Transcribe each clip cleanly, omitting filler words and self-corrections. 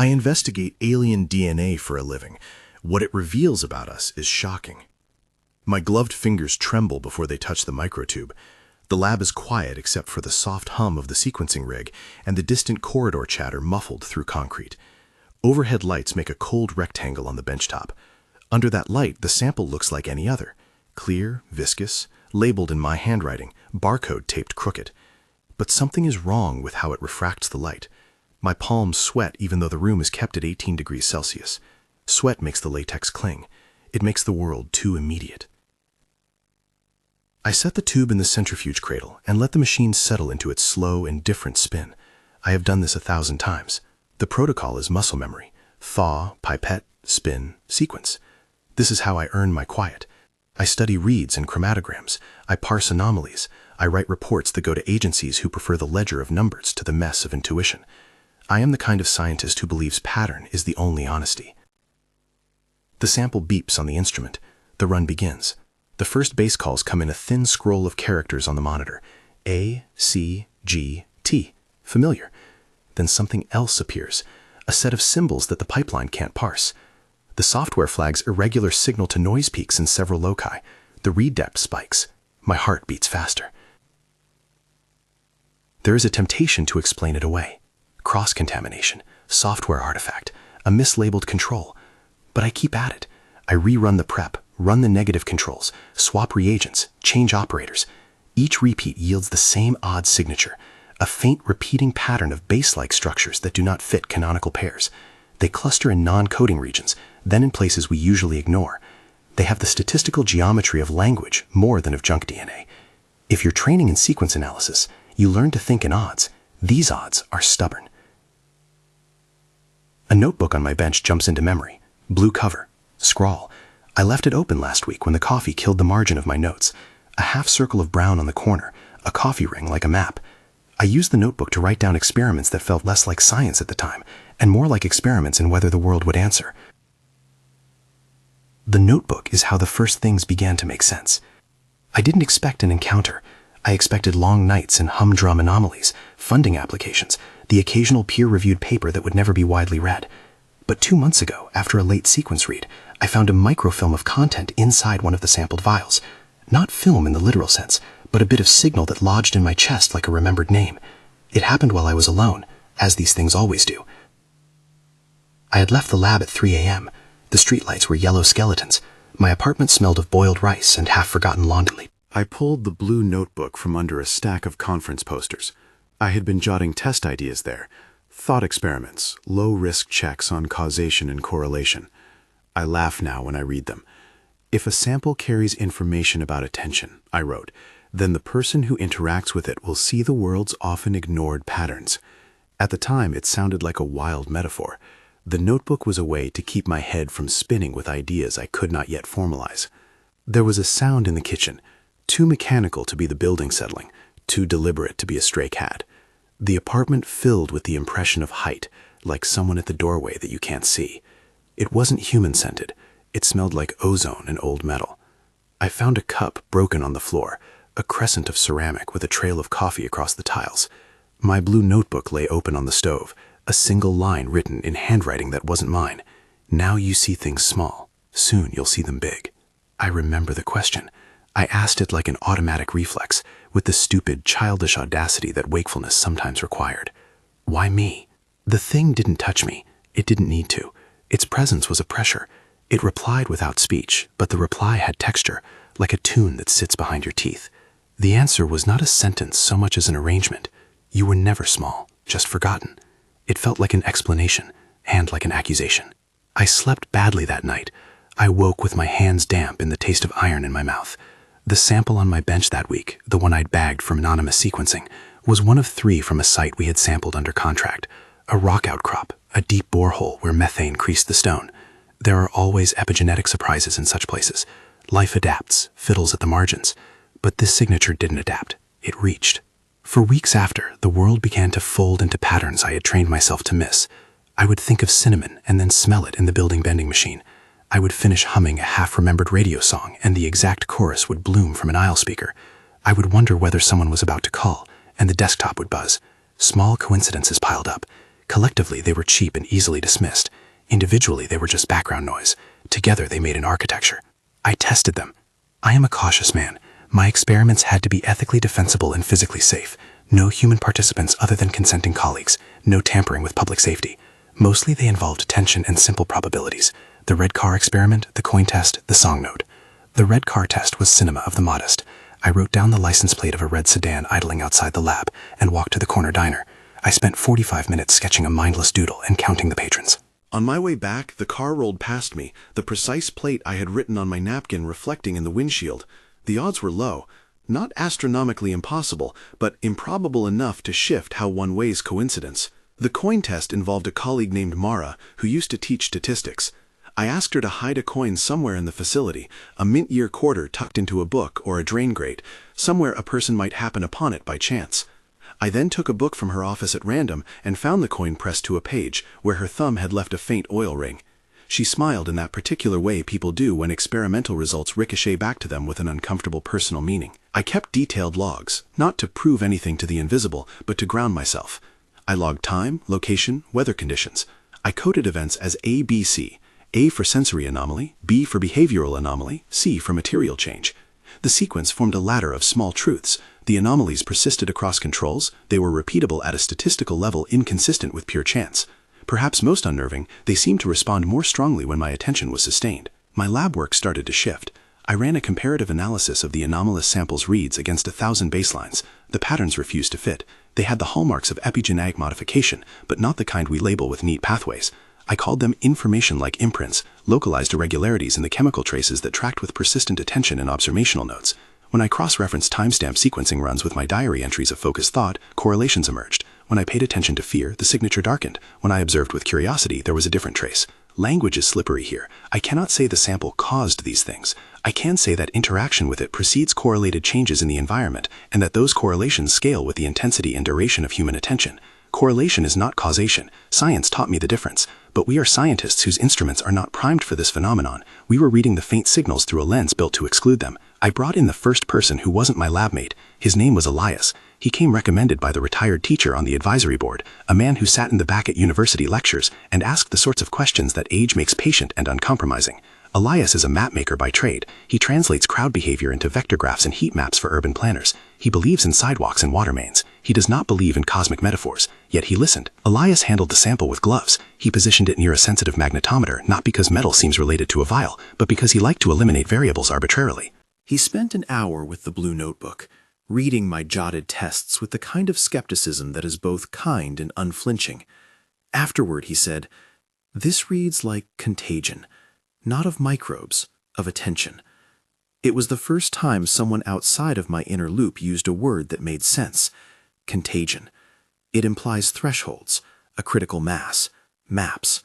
I investigate alien DNA for a living. What it reveals about us is shocking. My gloved fingers tremble before they touch the microtube. The lab is quiet except for the soft hum of the sequencing rig and the distant corridor chatter muffled through concrete. Overhead lights make a cold rectangle on the benchtop. Under that light, the sample looks like any other. Clear, viscous, labeled in my handwriting, barcode taped crooked. But something is wrong with how it refracts the light. My palms sweat even though the room is kept at 18 degrees Celsius. Sweat makes the latex cling. It makes the world too immediate. I set the tube in the centrifuge cradle and let the machine settle into its slow and different spin. I have done this 1,000 times. The protocol is muscle memory. Thaw, pipette, spin, sequence. This is how I earn my quiet. I study reads and chromatograms. I parse anomalies. I write reports that go to agencies who prefer the ledger of numbers to the mess of intuition. I am the kind of scientist who believes pattern is the only honesty. The sample beeps on the instrument. The run begins. The first base calls come in a thin scroll of characters on the monitor. A, C, G, T. Familiar. Then something else appears. A set of symbols that the pipeline can't parse. The software flags irregular signal to noise peaks in several loci. The read depth spikes. My heart beats faster. There is a temptation to explain it away. Cross-contamination, software artifact, a mislabeled control. But I keep at it. I rerun the prep, run the negative controls, swap reagents, change operators. Each repeat yields the same odd signature, a faint repeating pattern of base-like structures that do not fit canonical pairs. They cluster in non-coding regions, then in places we usually ignore. They have the statistical geometry of language more than of junk DNA. If you're training in sequence analysis, you learn to think in odds. These odds are stubborn. A notebook on my bench jumps into memory. Blue cover. Scrawl. I left it open last week when the coffee killed the margin of my notes. A half circle of brown on the corner, a coffee ring like a map. I used the notebook to write down experiments that felt less like science at the time, and more like experiments in whether the world would answer. The notebook is how the first things began to make sense. I didn't expect an encounter. I expected long nights and humdrum anomalies, funding applications, the occasional peer-reviewed paper that would never be widely read. But 2 months ago, after a late sequence read, I found a microfilm of content inside one of the sampled vials. Not film in the literal sense, but a bit of signal that lodged in my chest like a remembered name. It happened while I was alone, as these things always do. I had left the lab at 3 a.m. The streetlights were yellow skeletons. My apartment smelled of boiled rice and half-forgotten laundry. I pulled the blue notebook from under a stack of conference posters. I had been jotting test ideas there. Thought experiments, low-risk checks on causation and correlation. I laugh now when I read them. If a sample carries information about attention, I wrote, then the person who interacts with it will see the world's often ignored patterns. At the time, it sounded like a wild metaphor. The notebook was a way to keep my head from spinning with ideas I could not yet formalize. There was a sound in the kitchen, too mechanical to be the building settling, too deliberate to be a stray cat. The apartment filled with the impression of height, like someone at the doorway that you can't see. It wasn't human-scented. It smelled like ozone and old metal. I found a cup broken on the floor, a crescent of ceramic with a trail of coffee across the tiles. My blue notebook lay open on the stove, a single line written in handwriting that wasn't mine. Now you see things small. Soon you'll see them big. I remember the question. I asked it like an automatic reflex, with the stupid, childish audacity that wakefulness sometimes required. Why me? The thing didn't touch me. It didn't need to. Its presence was a pressure. It replied without speech, but the reply had texture, like a tune that sits behind your teeth. The answer was not a sentence so much as an arrangement. You were never small, just forgotten. It felt like an explanation, and like an accusation. I slept badly that night. I woke with my hands damp and the taste of iron in my mouth. The sample on my bench that week, the one I'd bagged from anonymous sequencing, was one of 3 from a site we had sampled under contract. A rock outcrop, a deep borehole where methane creased the stone. There are always epigenetic surprises in such places. Life adapts, fiddles at the margins. But this signature didn't adapt. It reached. For weeks after, the world began to fold into patterns I had trained myself to miss. I would think of cinnamon and then smell it in the building bending machine. I would finish humming a half-remembered radio song and the exact chorus would bloom from an aisle speaker. I would wonder whether someone was about to call, and the desktop would buzz. Small coincidences piled up. Collectively, they were cheap and easily dismissed. Individually, they were just background noise. Together, they made an architecture. I tested them. I am a cautious man. My experiments had to be ethically defensible and physically safe. No human participants other than consenting colleagues. No tampering with public safety. Mostly they involved tension and simple probabilities. The red car experiment, the coin test, the song note. The red car test was cinema of the modest. I wrote down the license plate of a red sedan idling outside the lab and walked to the corner diner. I spent 45 minutes sketching a mindless doodle and counting the patrons. On my way back, the car rolled past me, the precise plate I had written on my napkin reflecting in the windshield. The odds were low. Not astronomically impossible, but improbable enough to shift how one weighs coincidence. The coin test involved a colleague named Mara, who used to teach statistics. I asked her to hide a coin somewhere in the facility, a mint-year quarter tucked into a book or a drain grate, somewhere a person might happen upon it by chance. I then took a book from her office at random and found the coin pressed to a page where her thumb had left a faint oil ring. She smiled in that particular way people do when experimental results ricochet back to them with an uncomfortable personal meaning. I kept detailed logs, not to prove anything to the invisible, but to ground myself. I logged time, location, weather conditions. I coded events as A, B, C. A for sensory anomaly, B for behavioral anomaly, C for material change. The sequence formed a ladder of small truths. The anomalies persisted across controls, they were repeatable at a statistical level inconsistent with pure chance. Perhaps most unnerving, they seemed to respond more strongly when my attention was sustained. My lab work started to shift. I ran a comparative analysis of the anomalous sample's reads against 1,000 baselines. The patterns refused to fit. They had the hallmarks of epigenetic modification, but not the kind we label with neat pathways. I called them information-like imprints, localized irregularities in the chemical traces that tracked with persistent attention and observational notes. When I cross-referenced timestamp sequencing runs with my diary entries of focused thought, correlations emerged. When I paid attention to fear, the signature darkened. When I observed with curiosity, there was a different trace. Language is slippery here. I cannot say the sample caused these things. I can say that interaction with it precedes correlated changes in the environment, and that those correlations scale with the intensity and duration of human attention. Correlation is not causation. Science taught me the difference. But we are scientists whose instruments are not primed for this phenomenon. We were reading the faint signals through a lens built to exclude them. I brought in the first person who wasn't my lab mate. His name was Elias. He came recommended by the retired teacher on the advisory board, a man who sat in the back at university lectures and asked the sorts of questions that age makes patient and uncompromising. Elias is a mapmaker by trade. He translates crowd behavior into vector graphs and heat maps for urban planners. He believes in sidewalks and water mains. He does not believe in cosmic metaphors, yet he listened. Elias handled the sample with gloves. He positioned it near a sensitive magnetometer, not because metal seems related to a vial, but because he liked to eliminate variables arbitrarily. He spent an hour with the blue notebook, reading my jotted tests with the kind of skepticism that is both kind and unflinching. Afterward, he said, "This reads like contagion, not of microbes, of attention." It was the first time someone outside of my inner loop used a word that made sense. Contagion. It implies thresholds, a critical mass, maps.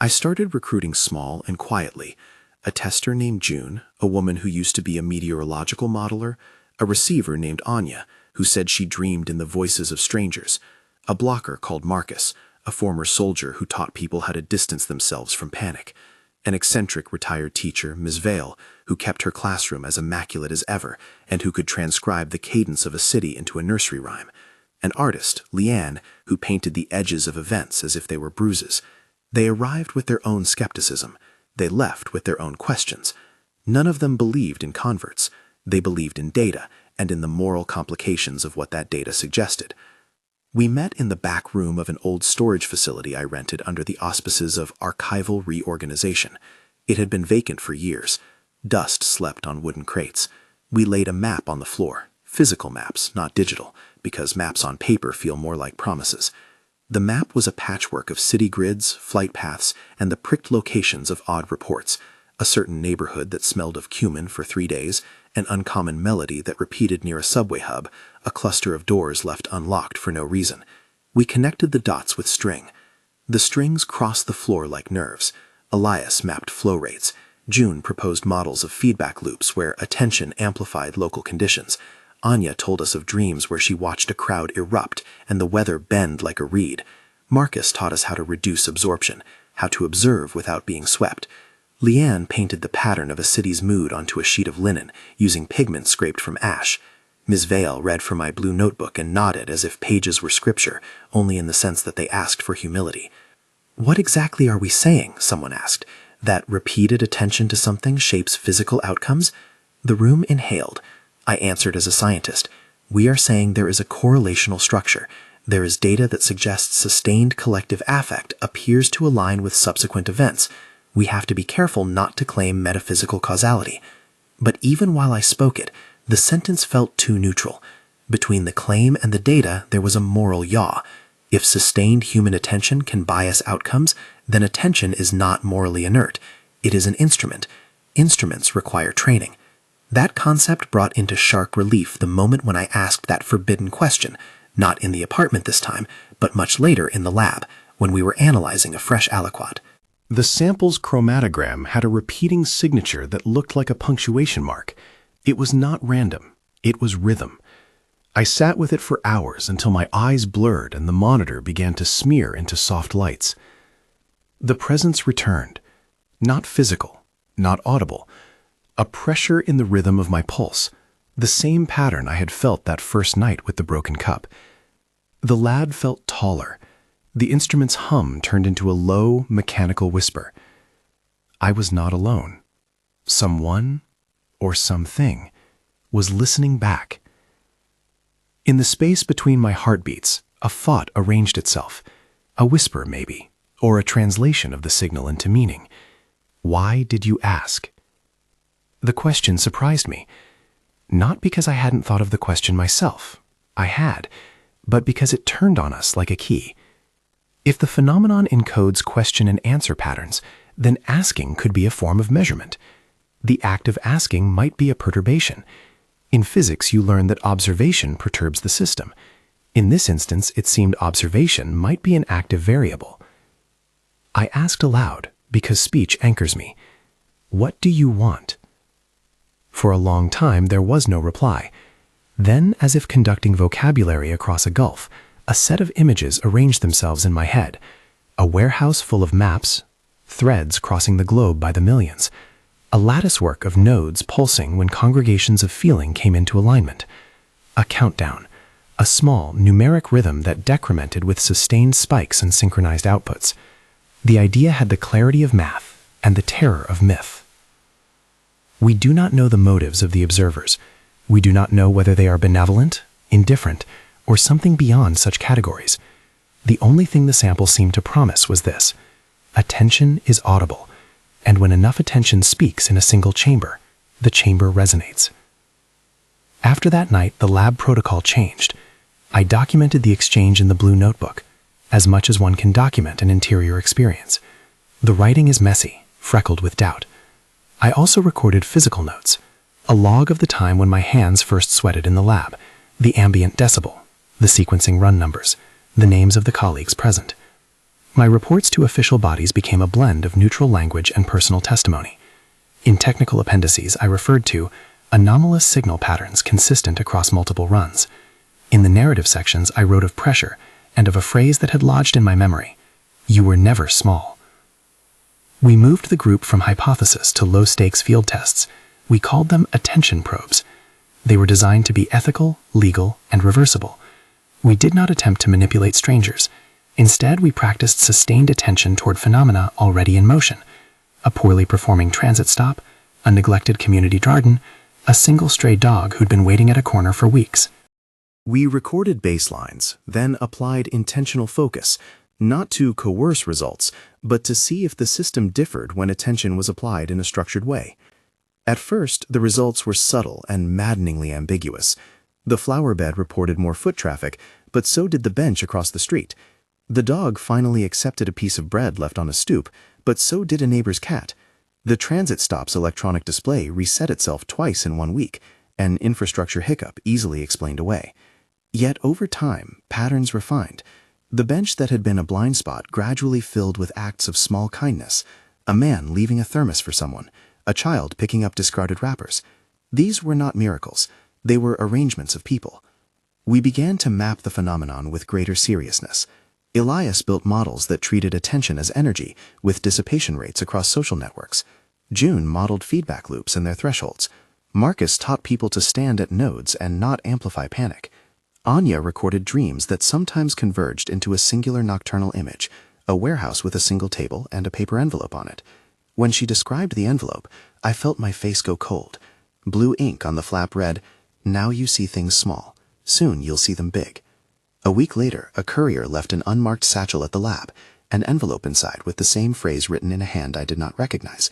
I started recruiting small and quietly. A tester named June, a woman who used to be a meteorological modeler, a receiver named Anya, who said she dreamed in the voices of strangers, a blocker called Marcus, a former soldier who taught people how to distance themselves from panic, an eccentric retired teacher, Ms. Vale, who kept her classroom as immaculate as ever and who could transcribe the cadence of a city into a nursery rhyme, an artist, Leanne, who painted the edges of events as if they were bruises. They arrived with their own skepticism. They left with their own questions. None of them believed in converts. They believed in data and in the moral complications of what that data suggested. We met in the back room of an old storage facility I rented under the auspices of archival reorganization. It had been vacant for years. Dust slept on wooden crates. We laid a map on the floor. Physical maps, not digital, because maps on paper feel more like promises. The map was a patchwork of city grids, flight paths, and the pricked locations of odd reports. A certain neighborhood that smelled of cumin for 3 days, an uncommon melody that repeated near a subway hub, a cluster of doors left unlocked for no reason. We connected the dots with string. The strings crossed the floor like nerves. Elias mapped flow rates. June proposed models of feedback loops where attention amplified local conditions. Anya told us of dreams where she watched a crowd erupt and the weather bend like a reed. Marcus taught us how to reduce absorption, how to observe without being swept. Leanne painted the pattern of a city's mood onto a sheet of linen, using pigment scraped from ash. Ms. Vale read from my blue notebook and nodded as if pages were scripture, only in the sense that they asked for humility. "What exactly are we saying?" someone asked. "That repeated attention to something shapes physical outcomes?" The room inhaled. I answered as a scientist. "We are saying there is a correlational structure. There is data that suggests sustained collective affect appears to align with subsequent events. We have to be careful not to claim metaphysical causality." But even while I spoke it, the sentence felt too neutral. Between the claim and the data, there was a moral yaw. If sustained human attention can bias outcomes, then attention is not morally inert. It is an instrument. Instruments require training. That concept brought into sharp relief the moment when I asked that forbidden question, not in the apartment this time, but much later in the lab, when we were analyzing a fresh aliquot. The sample's chromatogram had a repeating signature that looked like a punctuation mark. It was not random. It was rhythm. I sat with it for hours until my eyes blurred and the monitor began to smear into soft lights. The presence returned. Not physical, not audible. A pressure in the rhythm of my pulse. The same pattern I had felt that first night with the broken cup. The lad felt taller. The instrument's hum turned into a low, mechanical whisper. I was not alone. Someone, or something, was listening back. In the space between my heartbeats, a thought arranged itself. A whisper, maybe, or a translation of the signal into meaning. Why did you ask? The question surprised me. Not because I hadn't thought of the question myself. I had, but because it turned on us like a key. If the phenomenon encodes question and answer patterns, then asking could be a form of measurement. The act of asking might be a perturbation. In physics, you learn that observation perturbs the system. In this instance, it seemed observation might be an active variable. I asked aloud, because speech anchors me. What do you want? For a long time, there was no reply. Then, as if conducting vocabulary across a gulf, a set of images arranged themselves in my head. A warehouse full of maps, threads crossing the globe by the millions, a latticework of nodes pulsing when congregations of feeling came into alignment, a countdown, a small, numeric rhythm that decremented with sustained spikes and synchronized outputs. The idea had the clarity of math and the terror of myth. We do not know the motives of the observers. We do not know whether they are benevolent, indifferent, or something beyond such categories. The only thing the sample seemed to promise was this: attention is audible, and when enough attention speaks in a single chamber, the chamber resonates. After that night, the lab protocol changed. I documented the exchange in the blue notebook, as much as one can document an interior experience. The writing is messy, freckled with doubt. I also recorded physical notes, a log of the time when my hands first sweated in the lab, the ambient decibel, the sequencing run numbers, the names of the colleagues present. My reports to official bodies became a blend of neutral language and personal testimony. In technical appendices, I referred to anomalous signal patterns consistent across multiple runs. In the narrative sections, I wrote of pressure and of a phrase that had lodged in my memory: "You were never small." We moved the group from hypothesis to low-stakes field tests. We called them attention probes. They were designed to be ethical, legal, and reversible. We did not attempt to manipulate strangers. Instead, we practiced sustained attention toward phenomena already in motion: a poorly performing transit stop, a neglected community garden, a single stray dog who'd been waiting at a corner for weeks. We recorded baselines, then applied intentional focus, not to coerce results, but to see if the system differed when attention was applied in a structured way. At first, the results were subtle and maddeningly ambiguous. The flower bed reported more foot traffic, but so did the bench across the street. The dog finally accepted a piece of bread left on a stoop, but so did a neighbor's cat. The transit stop's electronic display reset itself twice in 1 week, an infrastructure hiccup easily explained away. Yet over time, patterns refined. The bench that had been a blind spot gradually filled with acts of small kindness: a man leaving a thermos for someone, a child picking up discarded wrappers. These were not miracles. They were arrangements of people. We began to map the phenomenon with greater seriousness. Elias built models that treated attention as energy, with dissipation rates across social networks. June modeled feedback loops and their thresholds. Marcus taught people to stand at nodes and not amplify panic. Anya recorded dreams that sometimes converged into a singular nocturnal image, a warehouse with a single table and a paper envelope on it. When she described the envelope, I felt my face go cold. Blue ink on the flap read, "Now you see things small. Soon you'll see them big." A week later, a courier left an unmarked satchel at the lab, an envelope inside with the same phrase written in a hand I did not recognize.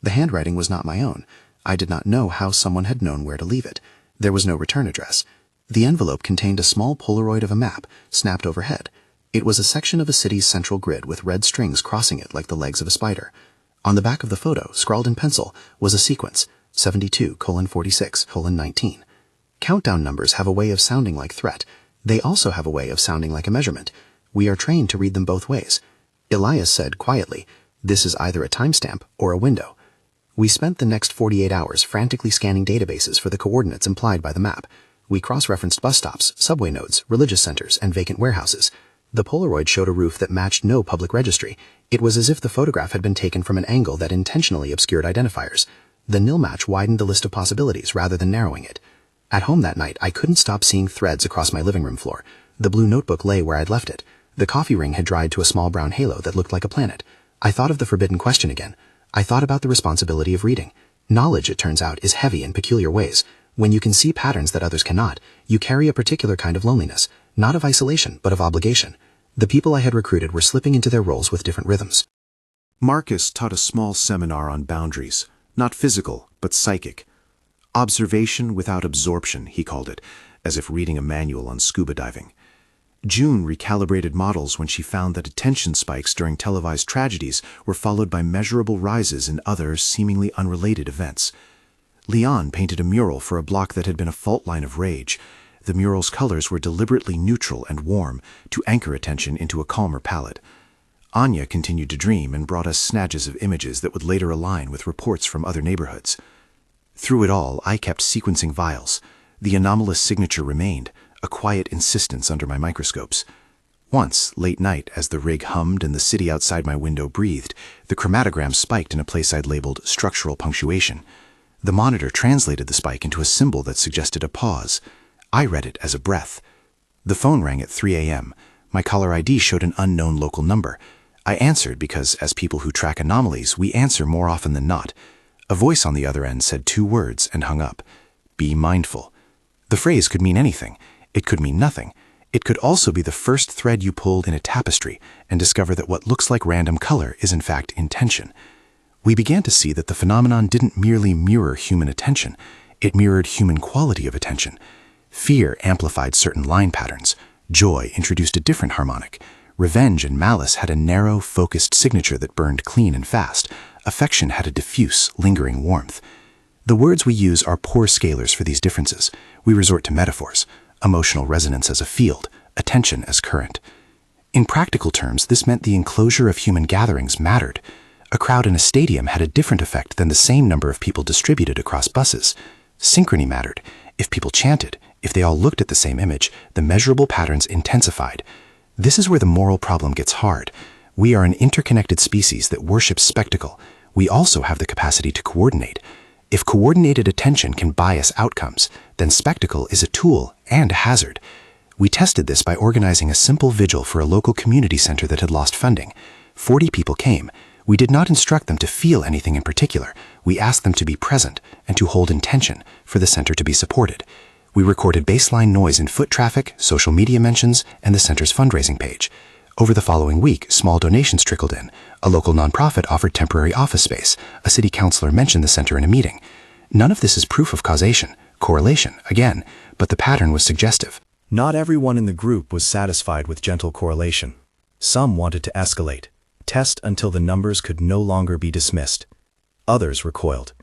The handwriting was not my own. I did not know how someone had known where to leave it. There was no return address. The envelope contained a small Polaroid of a map, snapped overhead. It was a section of a city's central grid with red strings crossing it like the legs of a spider. On the back of the photo, scrawled in pencil, was a sequence, 72:46:19. Countdown numbers have a way of sounding like threat. They also have a way of sounding like a measurement. We are trained to read them both ways. Elias said quietly, "This is either a timestamp or a window." We spent the next 48 hours frantically scanning databases for the coordinates implied by the map. We cross-referenced bus stops, subway nodes, religious centers, and vacant warehouses. The Polaroid showed a roof that matched no public registry. It was as if the photograph had been taken from an angle that intentionally obscured identifiers. The nil match widened the list of possibilities rather than narrowing it. At home that night, I couldn't stop seeing threads across my living room floor. The blue notebook lay where I'd left it. The coffee ring had dried to a small brown halo that looked like a planet. I thought of the forbidden question again. I thought about the responsibility of reading. Knowledge, it turns out, is heavy in peculiar ways. When you can see patterns that others cannot, you carry a particular kind of loneliness, not of isolation, but of obligation. The people I had recruited were slipping into their roles with different rhythms. Marcus taught a small seminar on boundaries, not physical, but psychic. Observation without absorption, he called it, as if reading a manual on scuba diving. June recalibrated models when she found that attention spikes during televised tragedies were followed by measurable rises in other, seemingly unrelated events. Leon painted a mural for a block that had been a fault line of rage. The mural's colors were deliberately neutral and warm to anchor attention into a calmer palette. Anya continued to dream and brought us snatches of images that would later align with reports from other neighborhoods. Through it all, I kept sequencing vials. The anomalous signature remained, a quiet insistence under my microscopes. Once, late night, as the rig hummed and the city outside my window breathed, the chromatogram spiked in a place I'd labeled structural punctuation. The monitor translated the spike into a symbol that suggested a pause. I read it as a breath. The phone rang at 3 a.m. My caller ID showed an unknown local number. I answered because, as people who track anomalies, we answer more often than not. A voice on the other end said 2 words and hung up. Be mindful. The phrase could mean anything. It could mean nothing. It could also be the first thread you pulled in a tapestry and discover that what looks like random color is in fact intention. We began to see that the phenomenon didn't merely mirror human attention. It mirrored human quality of attention. Fear amplified certain line patterns. Joy introduced a different harmonic. Revenge and malice had a narrow, focused signature that burned clean and fast. Affection had a diffuse, lingering warmth. The words we use are poor scalars for these differences. We resort to metaphors. Emotional resonance as a field, attention as current. In practical terms, this meant the enclosure of human gatherings mattered. A crowd in a stadium had a different effect than the same number of people distributed across buses. Synchrony mattered. If people chanted, if they all looked at the same image, the measurable patterns intensified. This is where the moral problem gets hard. We are an interconnected species that worships spectacle. We also have the capacity to coordinate. If coordinated attention can bias outcomes, then spectacle is a tool and a hazard. We tested this by organizing a simple vigil for a local community center that had lost funding. 40 people came. We did not instruct them to feel anything in particular. We asked them to be present and to hold intention for the center to be supported. We recorded baseline noise in foot traffic, social media mentions, and the center's fundraising page. Over the following week, small donations trickled in. A local nonprofit offered temporary office space. A city councilor mentioned the center in a meeting. None of this is proof of causation, correlation, again, but the pattern was suggestive. Not everyone in the group was satisfied with gentle correlation. Some wanted to escalate, test until the numbers could no longer be dismissed. Others recoiled.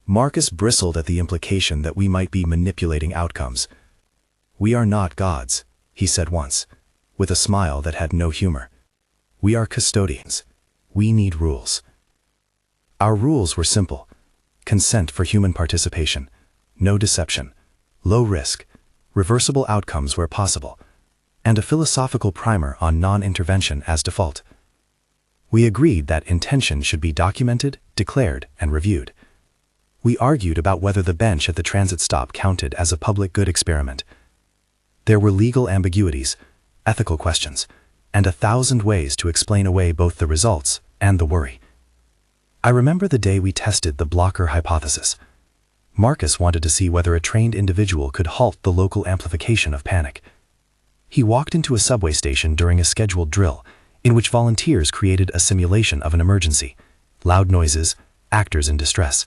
Marcus bristled at the implication that we might be manipulating outcomes. "We are not gods," he said once, with a smile that had no humor. "We are custodians. We need rules." Our rules were simple. Consent for human participation, no deception, low risk, reversible outcomes where possible, and a philosophical primer on non-intervention as default. We agreed that intention should be documented, declared, and reviewed. We argued about whether the bench at the transit stop counted as a public good experiment. There were legal ambiguities, ethical questions, and 1,000 ways to explain away both the results and the worry. I remember the day we tested the blocker hypothesis. Marcus wanted to see whether a trained individual could halt the local amplification of panic. He walked into a subway station during a scheduled drill, in which volunteers created a simulation of an emergency, loud noises, actors in distress.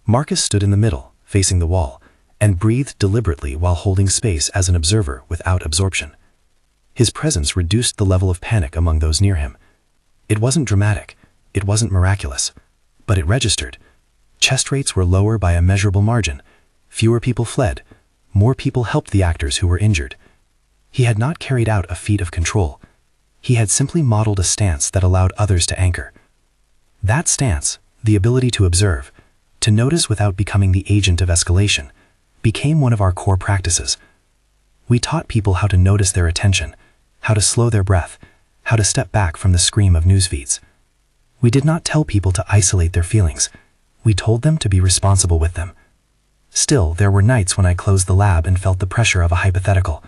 Marcus stood in the middle, facing the wall, and breathed deliberately while holding space as an observer without absorption. His presence reduced the level of panic among those near him. It wasn't dramatic, it wasn't miraculous, but it registered. Chest rates were lower by a measurable margin. Fewer people fled. More people helped the actors who were injured. He had not carried out a feat of control. He had simply modeled a stance that allowed others to anchor. That stance, the ability to observe, to notice without becoming the agent of escalation, became one of our core practices. We taught people how to notice their attention, how to slow their breath, how to step back from the scream of news feeds. We did not tell people to isolate their feelings. We told them to be responsible with them. Still, there were nights when I closed the lab and felt the pressure of a hypothetical.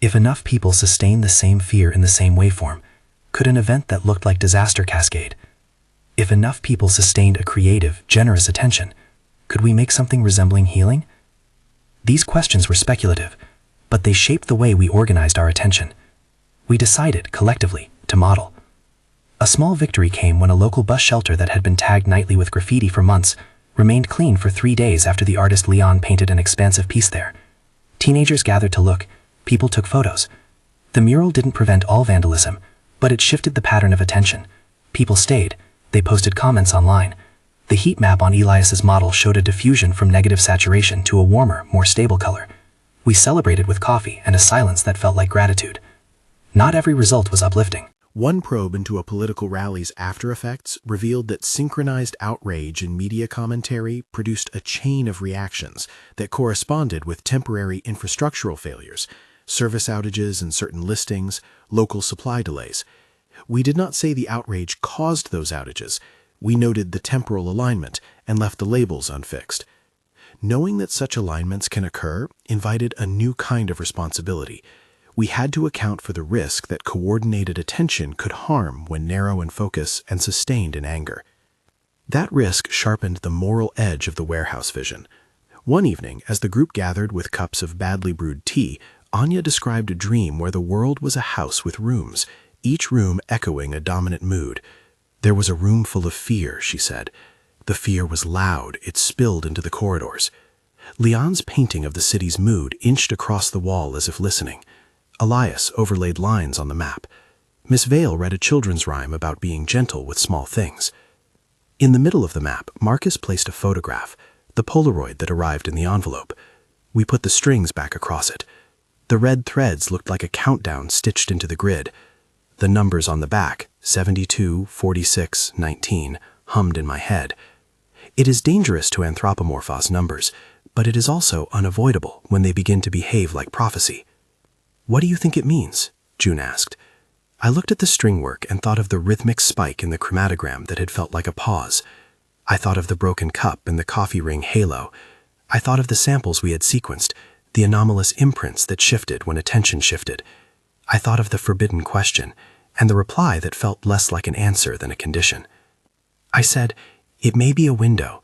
If enough people sustained the same fear in the same waveform, could an event that looked like disaster cascade? If enough people sustained a creative, generous attention, could we make something resembling healing? These questions were speculative, but they shaped the way we organized our attention. We decided, collectively, to model. A small victory came when a local bus shelter that had been tagged nightly with graffiti for months remained clean for 3 days after the artist Leon painted an expansive piece there. Teenagers gathered to look. People took photos. The mural didn't prevent all vandalism, but it shifted the pattern of attention. People stayed. They posted comments online. The heat map on Elias's model showed a diffusion from negative saturation to a warmer, more stable color. We celebrated with coffee and a silence that felt like gratitude. Not every result was uplifting. One probe into a political rally's after effects revealed that synchronized outrage in media commentary produced a chain of reactions that corresponded with temporary infrastructural failures, service outages in certain listings, local supply delays. We did not say the outrage caused those outages. We noted the temporal alignment and left the labels unfixed. Knowing that such alignments can occur invited a new kind of responsibility. We had to account for the risk that coordinated attention could harm when narrow in focus and sustained in anger. That risk sharpened the moral edge of the warehouse vision. One evening, as the group gathered with cups of badly brewed tea, Anya described a dream where the world was a house with rooms, each room echoing a dominant mood. There was a room full of fear, she said. The fear was loud, it spilled into the corridors. Leon's painting of the city's mood inched across the wall as if listening. Elias overlaid lines on the map. Miss Vale read a children's rhyme about being gentle with small things. In the middle of the map, Marcus placed a photograph, the Polaroid that arrived in the envelope. We put the strings back across it. The red threads looked like a countdown stitched into the grid. The numbers on the back, 72, 46, 19, hummed in my head. It is dangerous to anthropomorphize numbers, but it is also unavoidable when they begin to behave like prophecy. "What do you think it means?" June asked. I looked at the string work and thought of the rhythmic spike in the chromatogram that had felt like a pause. I thought of the broken cup and the coffee ring halo. I thought of the samples we had sequenced, the anomalous imprints that shifted when attention shifted. I thought of the forbidden question, and the reply that felt less like an answer than a condition. I said, it may be a window.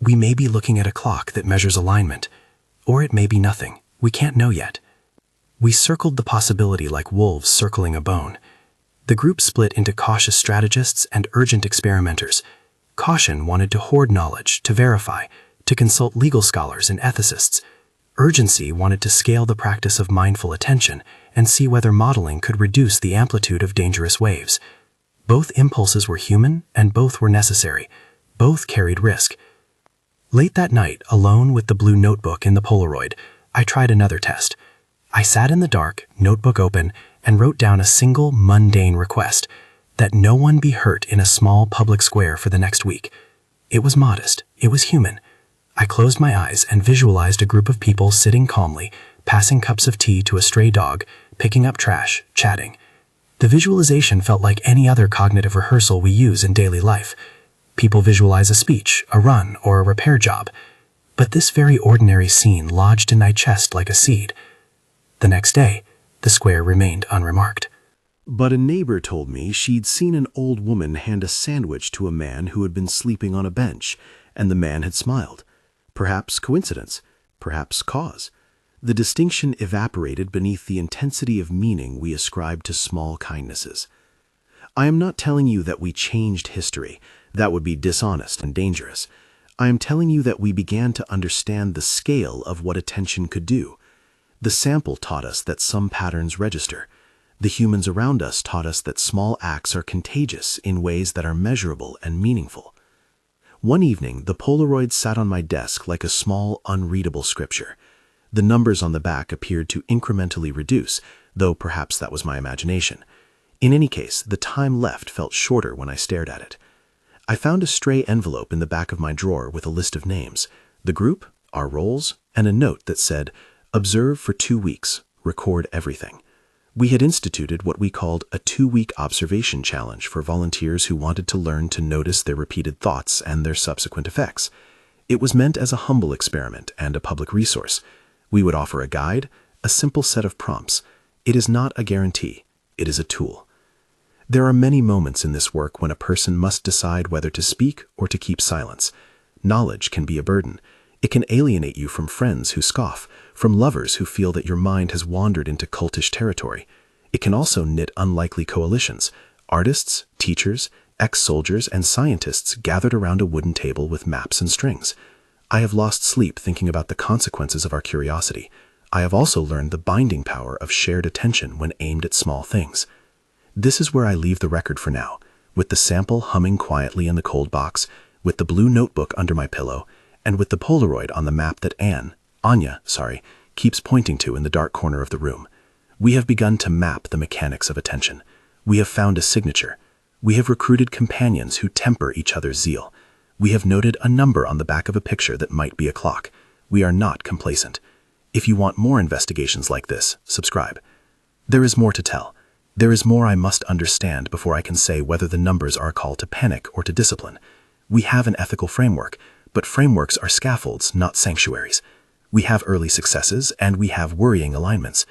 We may be looking at a clock that measures alignment. Or it may be nothing. We can't know yet. We circled the possibility like wolves circling a bone. The group split into cautious strategists and urgent experimenters. Caution wanted to hoard knowledge, to verify, to consult legal scholars and ethicists. Urgency wanted to scale the practice of mindful attention and see whether modeling could reduce the amplitude of dangerous waves. Both impulses were human and both were necessary. Both carried risk. Late that night, alone with the blue notebook in the Polaroid, I tried another test. I sat in the dark, notebook open, and wrote down a single mundane request, that no one be hurt in a small public square for the next week. It was modest. It was human. I closed my eyes and visualized a group of people sitting calmly, passing cups of tea to a stray dog, picking up trash, chatting. The visualization felt like any other cognitive rehearsal we use in daily life. People visualize a speech, a run, or a repair job. But this very ordinary scene lodged in my chest like a seed. The next day, the square remained unremarked. But a neighbor told me she'd seen an old woman hand a sandwich to a man who had been sleeping on a bench, and the man had smiled. Perhaps coincidence, perhaps cause. The distinction evaporated beneath the intensity of meaning we ascribed to small kindnesses. I am not telling you that we changed history. That would be dishonest and dangerous. I am telling you that we began to understand the scale of what attention could do. The sample taught us that some patterns register. The humans around us taught us that small acts are contagious in ways that are measurable and meaningful. One evening, the Polaroid sat on my desk like a small, unreadable scripture. The numbers on the back appeared to incrementally reduce, though perhaps that was my imagination. In any case, the time left felt shorter when I stared at it. I found a stray envelope in the back of my drawer with a list of names, the group, our roles, and a note that said, "Observe for 2 weeks, record everything." We had instituted what we called a 2-week observation challenge for volunteers who wanted to learn to notice their repeated thoughts and their subsequent effects. It was meant as a humble experiment and a public resource. We would offer a guide, a simple set of prompts. It is not a guarantee, it is a tool. There are many moments in this work when a person must decide whether to speak or to keep silence. Knowledge can be a burden. It can alienate you from friends who scoff, from lovers who feel that your mind has wandered into cultish territory. It can also knit unlikely coalitions, artists, teachers, ex-soldiers, and scientists gathered around a wooden table with maps and strings. I have lost sleep thinking about the consequences of our curiosity. I have also learned the binding power of shared attention when aimed at small things. This is where I leave the record for now, with the sample humming quietly in the cold box, with the blue notebook under my pillow, and with the Polaroid on the map that Anya, keeps pointing to in the dark corner of the room. We have begun to map the mechanics of attention. We have found a signature. We have recruited companions who temper each other's zeal. We have noted a number on the back of a picture that might be a clock. We are not complacent. If you want more investigations like this, subscribe. There is more to tell. There is more I must understand before I can say whether the numbers are a call to panic or to discipline. We have an ethical framework, but frameworks are scaffolds, not sanctuaries. We have early successes, and we have worrying alignments.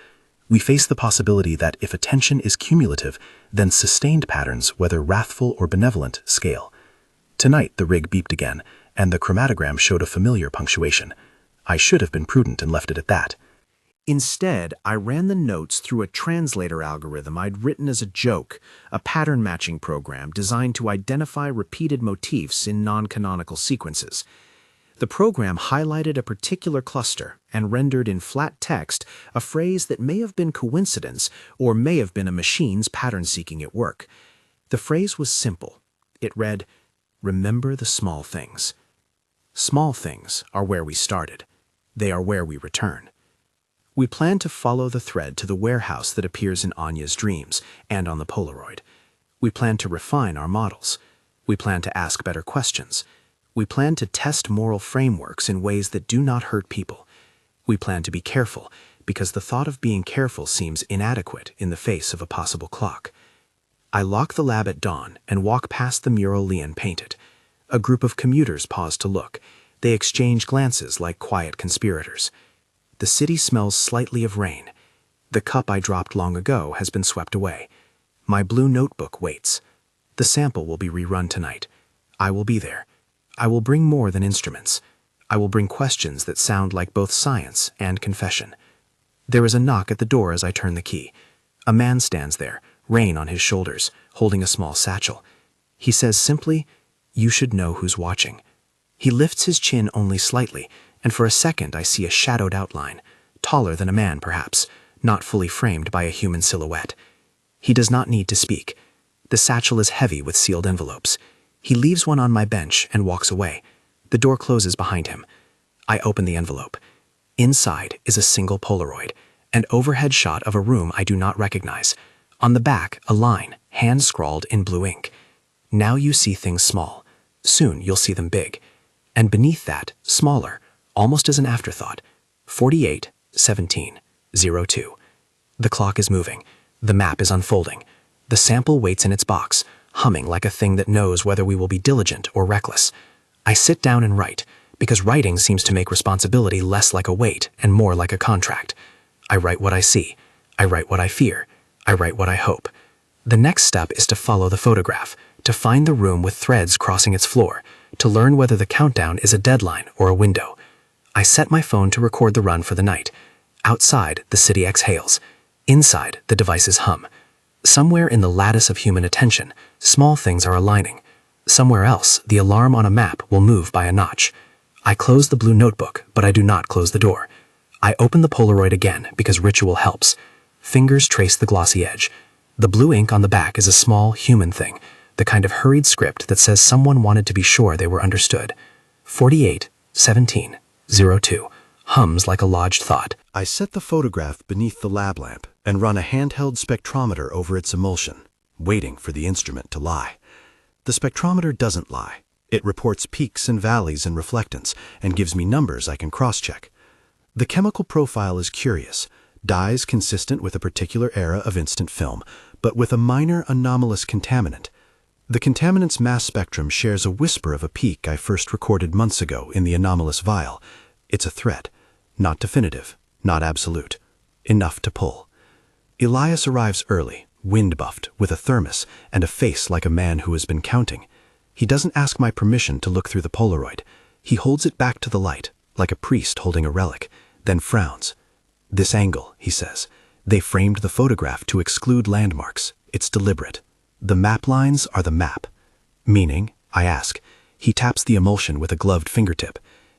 We face the possibility that if attention is cumulative, then sustained patterns, whether wrathful or benevolent, scale. Tonight the rig beeped again, and the chromatogram showed a familiar punctuation. I should have been prudent and left it at that. Instead, I ran the notes through a translator algorithm I'd written as a joke, a pattern-matching program designed to identify repeated motifs in non-canonical sequences. The program highlighted a particular cluster and rendered in flat text a phrase that may have been coincidence or may have been a machine's pattern-seeking at work. The phrase was simple. It read, "Remember the small things." Small things are where we started. They are where we return. We plan to follow the thread to the warehouse that appears in Anya's dreams and on the Polaroid. We plan to refine our models. We plan to ask better questions. We plan to test moral frameworks in ways that do not hurt people. We plan to be careful because the thought of being careful seems inadequate in the face of a possible clock. I lock the lab at dawn and walk past the mural Leon painted. A group of commuters pause to look. They exchange glances like quiet conspirators. The city smells slightly of rain. The cup I dropped long ago has been swept away. My blue notebook waits. The sample will be rerun tonight. I will be there. I will bring more than instruments. I will bring questions that sound like both science and confession. There is a knock at the door as I turn the key. A man stands there, rain on his shoulders, holding a small satchel. He says simply, "You should know who's watching." He lifts his chin only slightly, and for a second I see a shadowed outline, taller than a man perhaps, not fully framed by a human silhouette. He does not need to speak. The satchel is heavy with sealed envelopes. He leaves one on my bench and walks away. The door closes behind him. I open the envelope. Inside is a single Polaroid, an overhead shot of a room I do not recognize. On the back, a line, hand-scrawled in blue ink. Now you see things small. Soon you'll see them big. And beneath that, smaller, almost as an afterthought, 48-17-02. The clock is moving. The map is unfolding. The sample waits in its box, humming like a thing that knows whether we will be diligent or reckless. I sit down and write, because writing seems to make responsibility less like a weight and more like a contract. I write what I see. I write what I fear. I write what I hope. The next step is to follow the photograph, to find the room with threads crossing its floor, to learn whether the countdown is a deadline or a window. I set my phone to record the run for the night. Outside, the city exhales. Inside, the devices hum. Somewhere in the lattice of human attention, small things are aligning. Somewhere else, the alarm on a map will move by a notch. I close the blue notebook, but I do not close the door. I open the Polaroid again because ritual helps. Fingers trace the glossy edge. The blue ink on the back is a small, human thing, the kind of hurried script that says someone wanted to be sure they were understood. 48-17-02 hums like a lodged thought. I set the photograph beneath the lab lamp and run a handheld spectrometer over its emulsion, waiting for the instrument to lie. The spectrometer doesn't lie. It reports peaks and valleys in reflectance and gives me numbers I can cross-check. The chemical profile is curious. Dyes consistent with a particular era of instant film, but with a minor anomalous contaminant. The contaminant's mass spectrum shares a whisper of a peak I first recorded months ago in the anomalous vial. It's a thread. Not definitive, not absolute. Enough to pull. Elias arrives early, wind-buffed, with a thermos and a face like a man who has been counting. He doesn't ask my permission to look through the Polaroid. He holds it back to the light, like a priest holding a relic, then frowns. "This angle," he says. "They framed the photograph to exclude landmarks. It's deliberate. The map lines are the map." "Meaning?" I ask. He taps the emulsion with a gloved fingertip.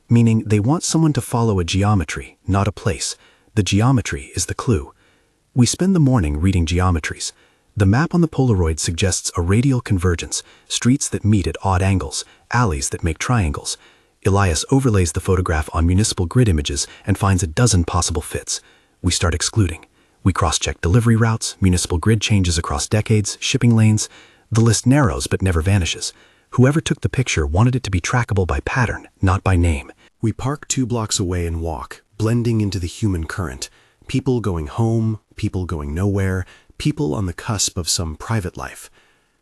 "Meaning they want someone to follow a geometry, not a place. The geometry is the clue." We spend the morning reading geometries. The map on the Polaroid suggests a radial convergence, streets that meet at odd angles, alleys that make triangles. Elias overlays the photograph on municipal grid images and finds a dozen possible fits. We start excluding. We cross-check delivery routes, municipal grid changes across decades, shipping lanes. The list narrows but never vanishes. Whoever took the picture wanted it to be trackable by pattern, not by name. We park 2 blocks away and walk, blending into the human current. People going home, people going nowhere, people on the cusp of some private life.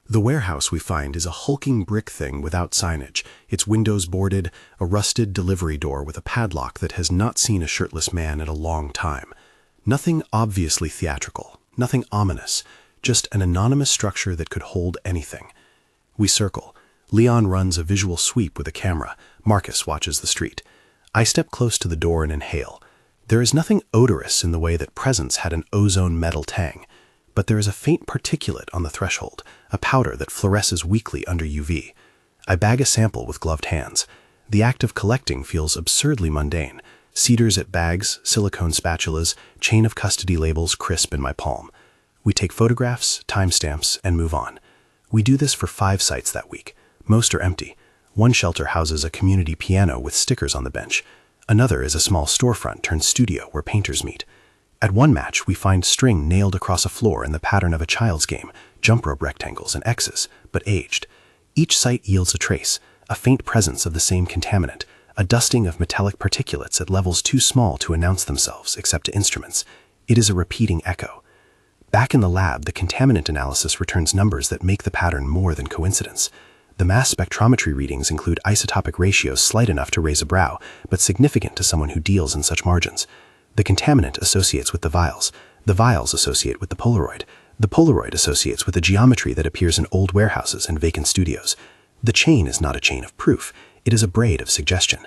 The warehouse we find is a hulking brick thing without signage, its windows boarded, a rusted delivery door with a padlock that has not seen a shirtless man in a long time. Nothing obviously theatrical, nothing ominous, just an anonymous structure that could hold anything. We circle. Leon runs a visual sweep with a camera. Marcus watches the street. I step close to the door and inhale. There is nothing odorous in the way that presence had an ozone metal tang. But there is a faint particulate on the threshold, a powder that fluoresces weakly under UV. I bag a sample with gloved hands. The act of collecting feels absurdly mundane. Cedars at bags, silicone spatulas, chain of custody labels crisp in my palm. We take photographs, timestamps, and move on. We do this for 5 sites that week. Most are empty. One shelter houses a community piano with stickers on the bench. Another is a small storefront turned studio where painters meet. At one match, we find string nailed across a floor in the pattern of a child's game, jump rope rectangles and X's, but aged. Each site yields a trace, a faint presence of the same contaminant, a dusting of metallic particulates at levels too small to announce themselves except to instruments. It is a repeating echo. Back in the lab, the contaminant analysis returns numbers that make the pattern more than coincidence. The mass spectrometry readings include isotopic ratios slight enough to raise a brow, but significant to someone who deals in such margins. The contaminant associates with the vials associate with the Polaroid associates with the geometry that appears in old warehouses and vacant studios. The chain is not a chain of proof, it is a braid of suggestion.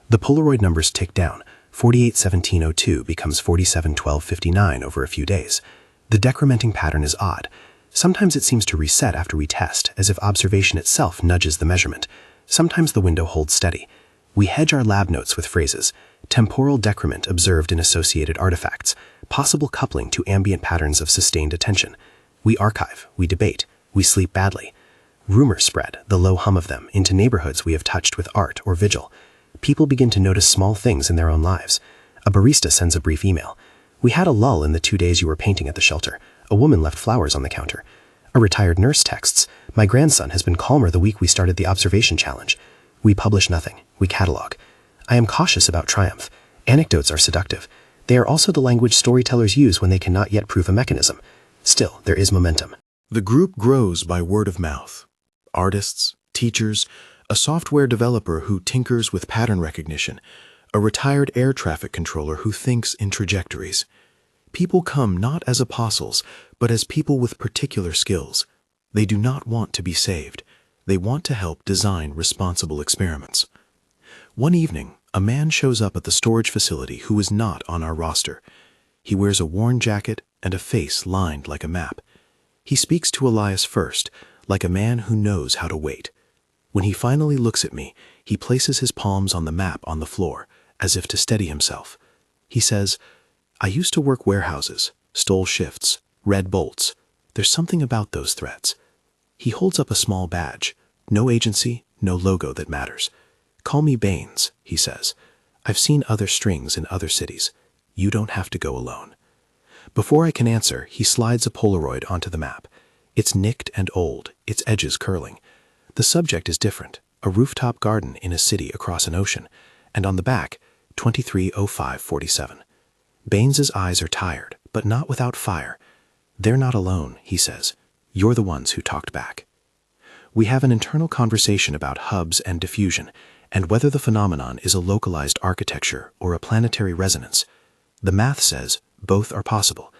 The Polaroid numbers tick down. 48-17-02 becomes 47-12-59 over a few days. The decrementing pattern is odd. Sometimes it seems to reset after we test, as if observation itself nudges the measurement. Sometimes the window holds steady. We hedge our lab notes with phrases: temporal decrement observed in associated artifacts, possible coupling to ambient patterns of sustained attention. We archive, we debate, we sleep badly. Rumors spread, the low hum of them, into neighborhoods we have touched with art or vigil. People begin to notice small things in their own lives. A barista sends a brief email. We had a lull in the 2 days you were painting at the shelter. A woman left flowers on the counter. A retired nurse texts, my grandson has been calmer the week we started the observation challenge. We publish nothing, we catalog. I am cautious about triumph. Anecdotes are seductive. They are also the language storytellers use when they cannot yet prove a mechanism. Still, there is momentum. The group grows by word of mouth. Artists, teachers, a software developer who tinkers with pattern recognition, a retired air traffic controller who thinks in trajectories. People come not as apostles, but as people with particular skills. They do not want to be saved. They want to help design responsible experiments. One evening, a man shows up at the storage facility who is not on our roster. He wears a worn jacket and a face lined like a map. He speaks to Elias first, like a man who knows how to wait. When he finally looks at me, he places his palms on the map on the floor, as if to steady himself. He says, "I used to work warehouses, stole shifts, read bolts. There's something about those threads." He holds up a small badge. No agency, no logo that matters. "Call me Baines," he says. "I've seen other strings in other cities. You don't have to go alone." Before I can answer, he slides a Polaroid onto the map. It's nicked and old, its edges curling. The subject is different, a rooftop garden in a city across an ocean, and on the back, 230547. Baines's eyes are tired, but not without fire. "They're not alone," he says. "You're the ones who talked back." We have an internal conversation about hubs and diffusion, and whether the phenomenon is a localized architecture or a planetary resonance. The math says both are possible.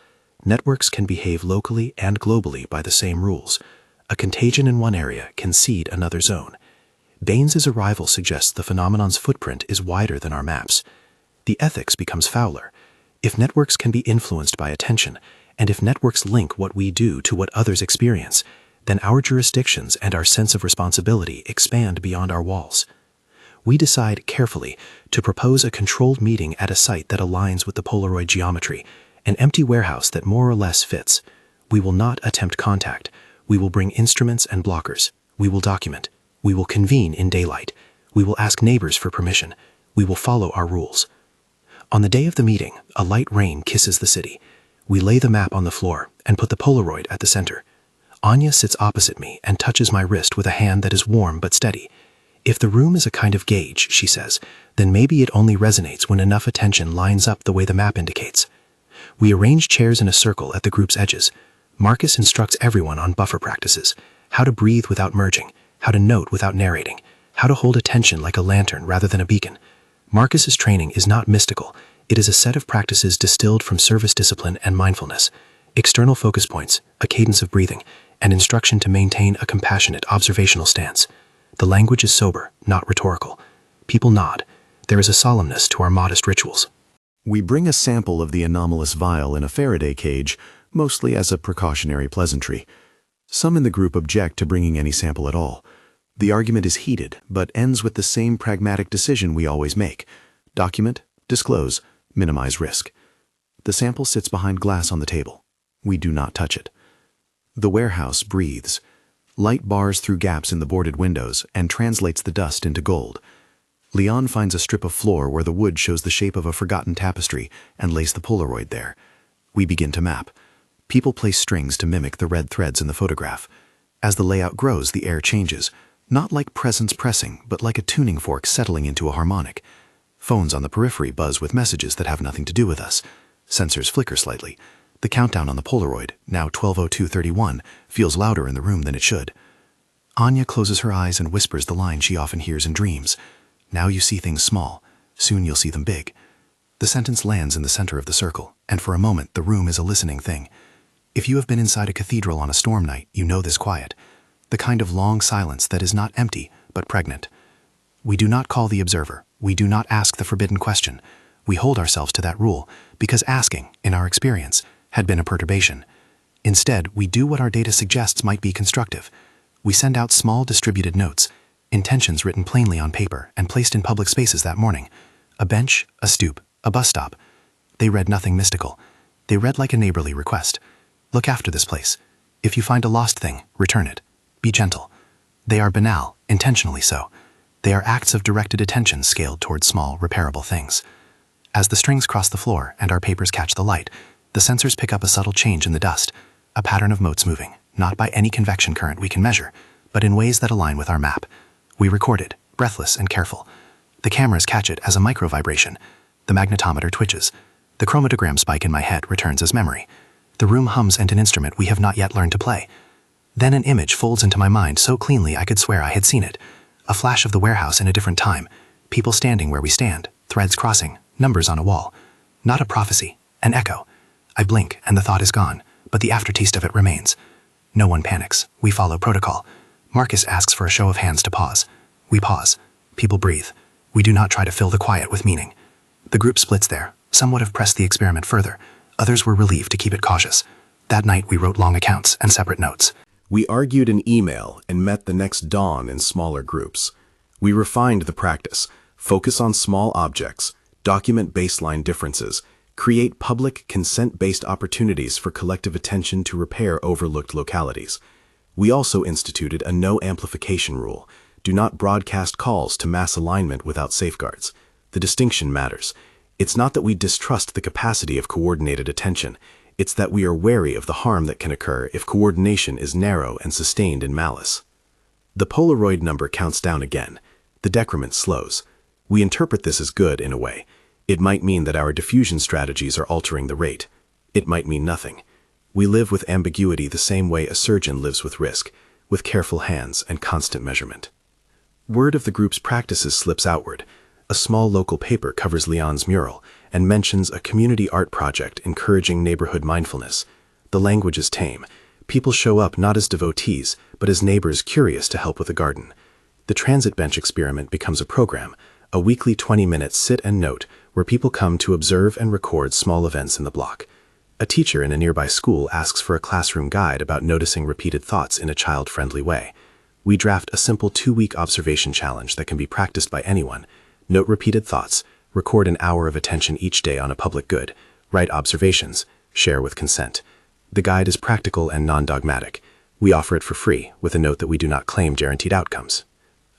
Networks can behave locally and globally by the same rules. A contagion in one area can seed another zone. Baines's arrival suggests the phenomenon's footprint is wider than our maps. The ethics becomes fouler. If networks can be influenced by attention, and if networks link what we do to what others experience, then our jurisdictions and our sense of responsibility expand beyond our walls. We decide carefully to propose a controlled meeting at a site that aligns with the Polaroid geometry, an empty warehouse that more or less fits. We will not attempt contact. We will bring instruments and blockers. We will document. We will convene in daylight. We will ask neighbors for permission. We will follow our rules. On the day of the meeting, a light rain kisses the city. We lay the map on the floor and put the Polaroid at the center. Anya sits opposite me and touches my wrist with a hand that is warm but steady. "If the room is a kind of gauge," she says, "then maybe it only resonates when enough attention lines up the way the map indicates." We arrange chairs in a circle at the group's edges. Marcus instructs everyone on buffer practices, how to breathe without merging, how to note without narrating, how to hold attention like a lantern rather than a beacon. Marcus's training is not mystical. It is a set of practices distilled from service discipline and mindfulness, external focus points, a cadence of breathing, and instruction to maintain a compassionate observational stance. The language is sober, not rhetorical. People nod. There is a solemnness to our modest rituals. We bring a sample of the anomalous vial in a Faraday cage, mostly as a precautionary pleasantry. Some in the group object to bringing any sample at all. The argument is heated, but ends with the same pragmatic decision we always make. Document, disclose, minimize risk. The sample sits behind glass on the table. We do not touch it. The warehouse breathes. Light bars through gaps in the boarded windows and translates the dust into gold. Leon finds a strip of floor where the wood shows the shape of a forgotten tapestry and lays the Polaroid there. We begin to map. People place strings to mimic the red threads in the photograph. As the layout grows, the air changes, not like presence pressing, but like a tuning fork settling into a harmonic. Phones on the periphery buzz with messages that have nothing to do with us. Sensors flicker slightly. The countdown on the Polaroid, now 12:02:31, feels louder in the room than it should. Anya closes her eyes and whispers the line she often hears in dreams. "Now you see things small. Soon you'll see them big." The sentence lands in the center of the circle, and for a moment the room is a listening thing. If you have been inside a cathedral on a storm night, you know this quiet. The kind of long silence that is not empty, but pregnant. We do not call the observer. We do not ask the forbidden question. We hold ourselves to that rule, because asking, in our experience, had been a perturbation. Instead, we do what our data suggests might be constructive. We send out small distributed notes, intentions written plainly on paper and placed in public spaces that morning. A bench, a stoop, a bus stop. They read nothing mystical. They read like a neighborly request. Look after this place. If you find a lost thing, return it. Be gentle. They are banal, intentionally so. They are acts of directed attention scaled toward small, repairable things. As the strings cross the floor and our papers catch the light, the sensors pick up a subtle change in the dust, a pattern of motes moving, not by any convection current we can measure, but in ways that align with our map. We record it, breathless and careful. The cameras catch it as a micro-vibration. The magnetometer twitches. The chromatogram spike in my head returns as memory. The room hums and an instrument we have not yet learned to play. Then an image folds into my mind so cleanly I could swear I had seen it. A flash of the warehouse in a different time. People standing where we stand, threads crossing, numbers on a wall. Not a prophecy, an echo. I blink and the thought is gone, but the aftertaste of it remains. No one panics. We follow protocol. Marcus asks for a show of hands to pause. We pause. People breathe. We do not try to fill the quiet with meaning. The group splits there. Some would have pressed the experiment further. Others were relieved to keep it cautious. That night we wrote long accounts and separate notes. We argued in email and met the next dawn in smaller groups. We refined the practice, focus on small objects, document baseline differences, create public consent-based opportunities for collective attention to repair overlooked localities. We also instituted a no amplification rule. Do not broadcast calls to mass alignment without safeguards. The distinction matters. It's not that we distrust the capacity of coordinated attention. It's that we are wary of the harm that can occur if coordination is narrow and sustained in malice. The Polaroid number counts down again. The decrement slows. We interpret this as good in a way. It might mean that our diffusion strategies are altering the rate. It might mean nothing. We live with ambiguity the same way a surgeon lives with risk, with careful hands and constant measurement. Word of the group's practices slips outward. A small local paper covers Leon's mural and mentions a community art project encouraging neighborhood mindfulness. The language is tame. People show up not as devotees, but as neighbors curious to help with a garden. The transit bench experiment becomes a program, a weekly 20-minute sit and note where people come to observe and record small events in the block. A teacher in a nearby school asks for a classroom guide about noticing repeated thoughts in a child-friendly way. We draft a simple 2-week observation challenge that can be practiced by anyone. Note repeated thoughts, record an hour of attention each day on a public good, write observations, share with consent. The guide is practical and non-dogmatic. We offer it for free, with a note that we do not claim guaranteed outcomes.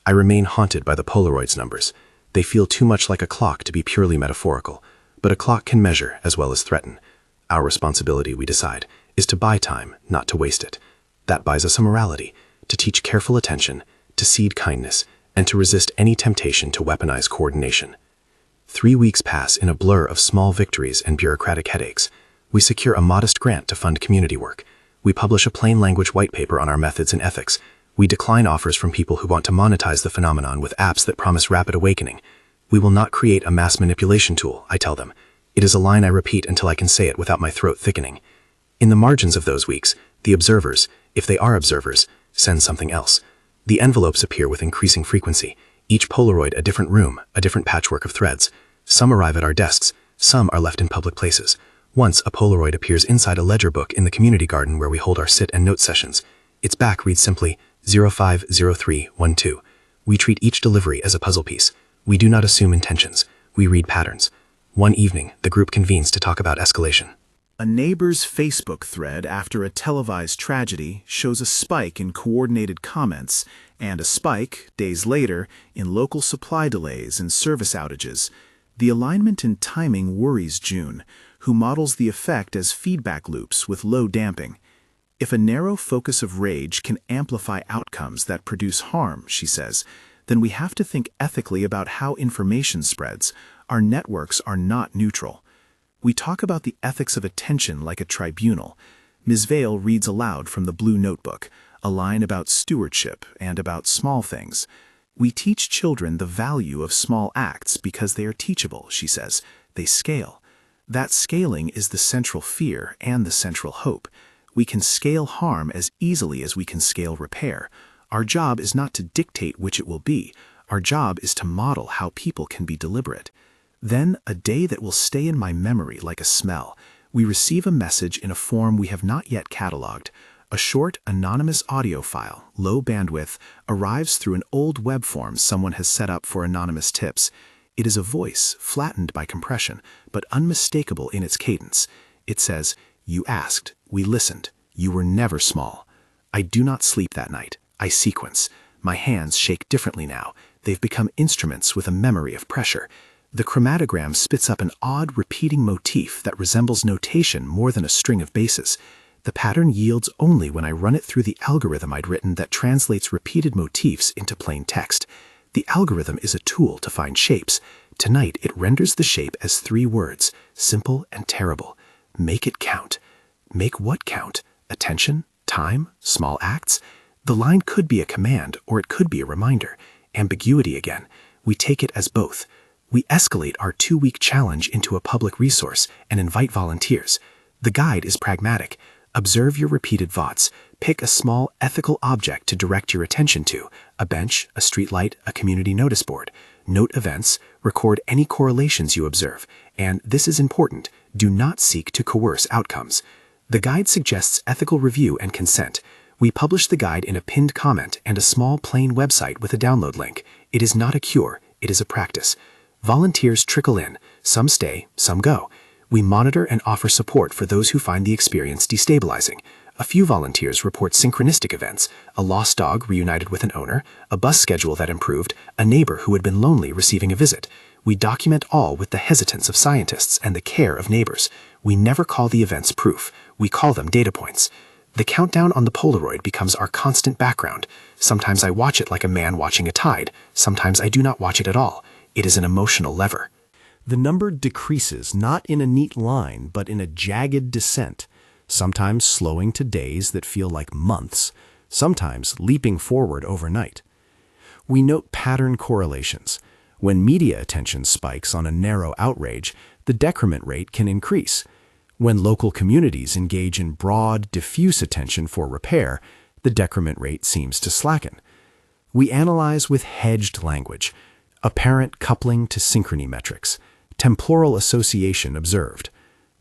I remain haunted by the Polaroid's numbers. They feel too much like a clock to be purely metaphorical, but a clock can measure as well as threaten. Our responsibility, we decide, is to buy time, not to waste it. That buys us a morality, to teach careful attention, to seed kindness, and to resist any temptation to weaponize coordination. 3 weeks pass in a blur of small victories and bureaucratic headaches. We secure a modest grant to fund community work. We publish a plain language white paper on our methods and ethics. We decline offers from people who want to monetize the phenomenon with apps that promise rapid awakening. We will not create a mass manipulation tool, I tell them. It is a line I repeat until I can say it without my throat thickening. In the margins of those weeks, the observers, if they are observers, send something else. The envelopes appear with increasing frequency, each Polaroid a different room, a different patchwork of threads. Some arrive at our desks, some are left in public places. Once, a Polaroid appears inside a ledger book in the community garden where we hold our sit and note sessions. Its back reads simply 050312. We treat each delivery as a puzzle piece. We do not assume intentions. We read patterns. One evening, the group convenes to talk about escalation. A neighbor's Facebook thread after a televised tragedy shows a spike in coordinated comments and a spike, days later, in local supply delays and service outages. The alignment and timing worries June, who models the effect as feedback loops with low damping. If a narrow focus of rage can amplify outcomes that produce harm, she says, then we have to think ethically about how information spreads. Our networks are not neutral. We talk about the ethics of attention like a tribunal. Ms. Vale reads aloud from the Blue Notebook, a line about stewardship and about small things. We teach children the value of small acts because they are teachable, she says. They scale. That scaling is the central fear and the central hope. We can scale harm as easily as we can scale repair. Our job is not to dictate which it will be. Our job is to model how people can be deliberate. Then, a day that will stay in my memory like a smell, we receive a message in a form we have not yet cataloged. A short, anonymous audio file, low bandwidth, arrives through an old web form someone has set up for anonymous tips. It is a voice, flattened by compression, but unmistakable in its cadence. It says, "You asked, we listened, you were never small. I do not sleep that night. I sequence. My hands shake differently now. They've become instruments with a memory of pressure." The chromatogram spits up an odd repeating motif that resembles notation more than a string of bases. The pattern yields only when I run it through the algorithm I'd written that translates repeated motifs into plain text. The algorithm is a tool to find shapes. Tonight it renders the shape as 3 words, simple and terrible. Make it count. Make what count? Attention? Time? Small acts? The line could be a command, or it could be a reminder. Ambiguity again. We take it as both. We escalate our 2-week challenge into a public resource and invite volunteers. The guide is pragmatic. Observe your repeated thoughts. Pick a small ethical object to direct your attention to, a bench, a streetlight, a community notice board. Note events, record any correlations you observe, and this is important, do not seek to coerce outcomes. The guide suggests ethical review and consent. We publish the guide in a pinned comment and a small plain website with a download link. It is not a cure, it is a practice. Volunteers trickle in, some stay, some go. We monitor and offer support for those who find the experience destabilizing. A few volunteers report synchronistic events, a lost dog reunited with an owner, a bus schedule that improved, a neighbor who had been lonely receiving a visit. We document all with the hesitance of scientists and the care of neighbors. We never call the events proof, we call them data points. The countdown on the Polaroid becomes our constant background. Sometimes I watch it like a man watching a tide, sometimes I do not watch it at all. It is an emotional lever. The number decreases not in a neat line, but in a jagged descent, sometimes slowing to days that feel like months, sometimes leaping forward overnight. We note pattern correlations. When media attention spikes on a narrow outrage, the decrement rate can increase. When local communities engage in broad, diffuse attention for repair, the decrement rate seems to slacken. We analyze with hedged language, apparent coupling to synchrony metrics, temporal association observed.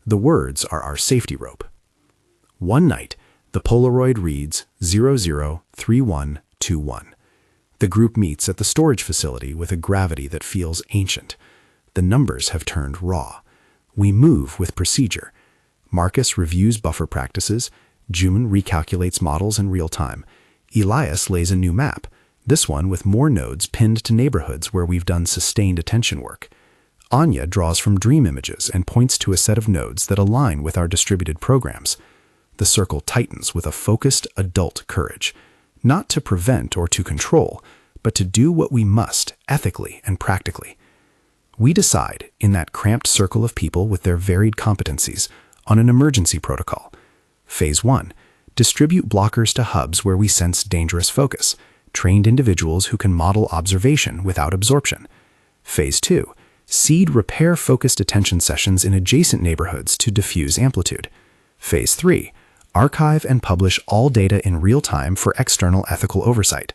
The words are our safety rope. One night, the Polaroid reads 003121. The group meets at the storage facility with a gravity that feels ancient. The numbers have turned raw. We move with procedure. Marcus reviews buffer practices. June recalculates models in real time. Elias lays a new map, this one with more nodes pinned to neighborhoods where we've done sustained attention work. Anya draws from dream images and points to a set of nodes that align with our distributed programs. The circle tightens with a focused adult courage, not to prevent or to control, but to do what we must ethically and practically. We decide, in that cramped circle of people with their varied competencies, on an emergency protocol. Phase 1. Distribute blockers to hubs where we sense dangerous focus, trained individuals who can model observation without absorption. Phase 2. Seed repair-focused attention sessions in adjacent neighborhoods to diffuse amplitude. Phase 3. Archive and publish all data in real time for external ethical oversight.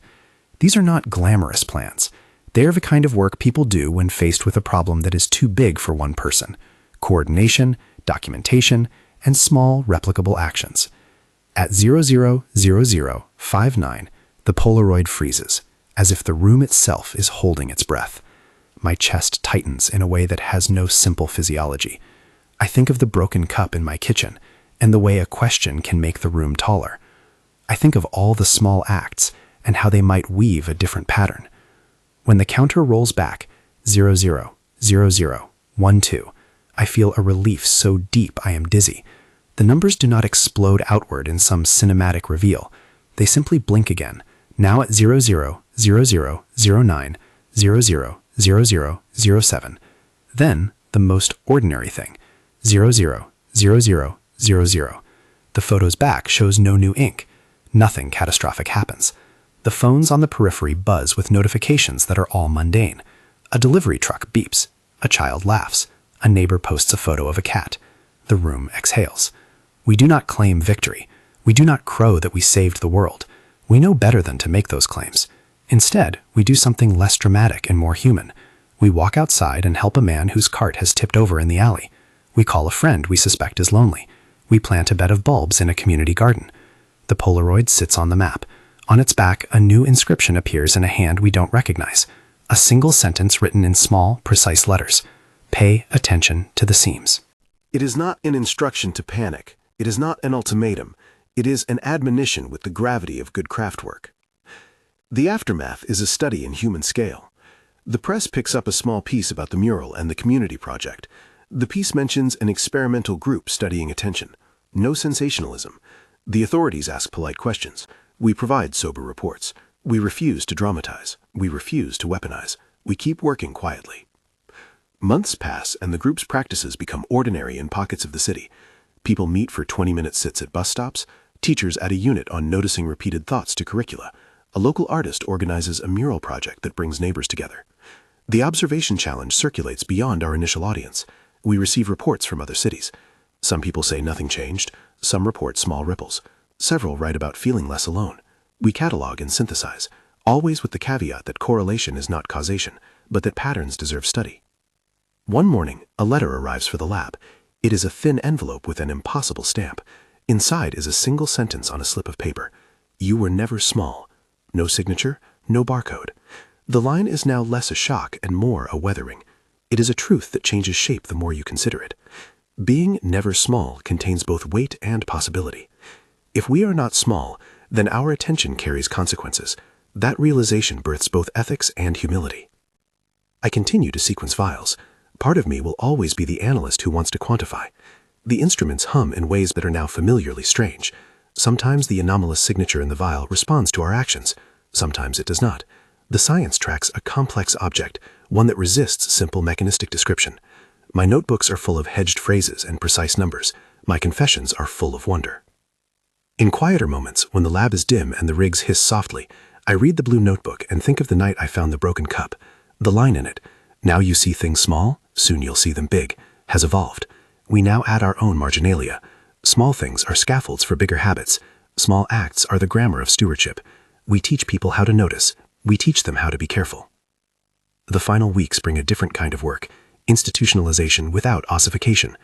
These are not glamorous plans. They are the kind of work people do when faced with a problem that is too big for one person. Coordination, documentation, and small replicable actions. At 000059, the Polaroid freezes, as if the room itself is holding its breath. My chest tightens in a way that has no simple physiology. I think of the broken cup in my kitchen, and the way a question can make the room taller. I think of all the small acts, and how they might weave a different pattern. When the counter rolls back, 000012, I feel a relief so deep I am dizzy. The numbers do not explode outward in some cinematic reveal. They simply blink again, now at 000009, 000007. Then, the most ordinary thing, 000000. The photo's back shows no new ink. Nothing catastrophic happens. The phones on the periphery buzz with notifications that are all mundane. A delivery truck beeps. A child laughs. A neighbor posts a photo of a cat. The room exhales. We do not claim victory. We do not crow that we saved the world. We know better than to make those claims. Instead, we do something less dramatic and more human. We walk outside and help a man whose cart has tipped over in the alley. We call a friend we suspect is lonely. We plant a bed of bulbs in a community garden. The Polaroid sits on the map. On its back, a new inscription appears in a hand we don't recognize. A single sentence written in small, precise letters. Pay attention to the seams. It is not an instruction to panic. It is not an ultimatum. It is an admonition with the gravity of good craftwork. The aftermath is a study in human scale. The press picks up a small piece about the mural and the community project. The piece mentions an experimental group studying attention. No sensationalism. The authorities ask polite questions. We provide sober reports. We refuse to dramatize. We refuse to weaponize. We keep working quietly. Months pass and the group's practices become ordinary in pockets of the city. People meet for 20-minute sits at bus stops. Teachers add a unit on noticing repeated thoughts to curricula. A local artist organizes a mural project that brings neighbors together. The observation challenge circulates beyond our initial audience. We receive reports from other cities. Some people say nothing changed. Some report small ripples. Several write about feeling less alone. We catalog and synthesize, always with the caveat that correlation is not causation, but that patterns deserve study. One morning, a letter arrives for the lab. It is a thin envelope with an impossible stamp. Inside is a single sentence on a slip of paper. You were never small. No signature, no barcode. The line is now less a shock and more a weathering. It is a truth that changes shape the more you consider it. Being never small contains both weight and possibility. If we are not small, then our attention carries consequences. That realization births both ethics and humility. I continue to sequence files. Part of me will always be the analyst who wants to quantify. The instruments hum in ways that are now familiarly strange. Sometimes the anomalous signature in the vial responds to our actions. Sometimes it does not. The science tracks a complex object, one that resists simple mechanistic description. My notebooks are full of hedged phrases and precise numbers. My confessions are full of wonder. In quieter moments, when the lab is dim and the rigs hiss softly, I read the blue notebook and think of the night I found the broken cup. The line in it, "Now you see things small, soon you'll see them big," has evolved. We now add our own marginalia. Small things are scaffolds for bigger habits. Small acts are the grammar of stewardship. We teach people how to notice. We teach them how to be careful. The final weeks bring a different kind of work, institutionalization without ossification.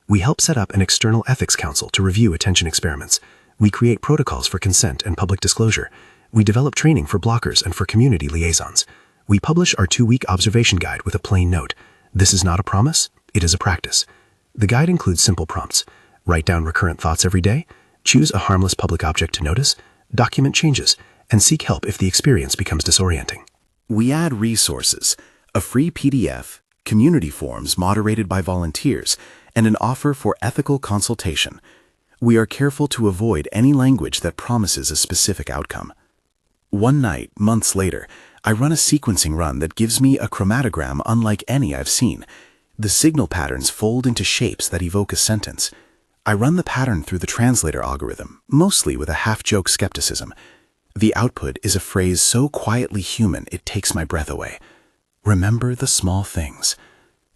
We help set up an external ethics council to review attention experiments. We create protocols for consent and public disclosure. We develop training for blockers and for community liaisons. We publish our 2-week observation guide with a plain note. This is not a promise, it is a practice. The guide includes simple prompts. Write down recurrent thoughts every day, choose a harmless public object to notice, document changes, and seek help if the experience becomes disorienting. We add resources, a free PDF, community forums moderated by volunteers, and an offer for ethical consultation. We are careful to avoid any language that promises a specific outcome. One night, months later, I run a sequencing run that gives me a chromatogram unlike any I've seen. The signal patterns fold into shapes that evoke a sentence. I run the pattern through the translator algorithm, mostly with a half-joke skepticism. The output is a phrase so quietly human it takes my breath away. Remember the small things.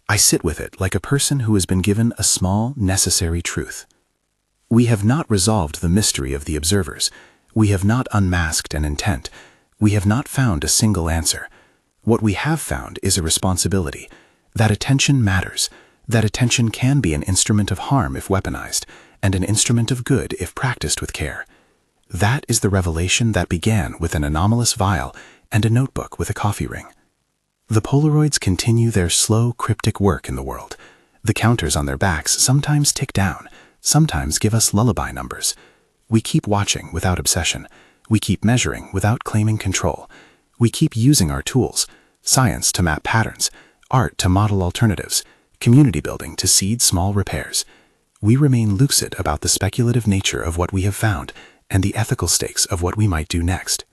I sit with it like a person who has been given a small, necessary truth. We have not resolved the mystery of the observers. We have not unmasked an intent. We have not found a single answer. What we have found is a responsibility. That attention matters. That attention can be an instrument of harm if weaponized, and an instrument of good if practiced with care. That is the revelation that began with an anomalous vial and a notebook with a coffee ring. The Polaroids continue their slow, cryptic work in the world. The counters on their backs sometimes tick down, sometimes give us lullaby numbers. We keep watching without obsession. We keep measuring without claiming control. We keep using our tools, science to map patterns, art to model alternatives, community building to seed small repairs. We remain lucid about the speculative nature of what we have found and the ethical stakes of what we might do next.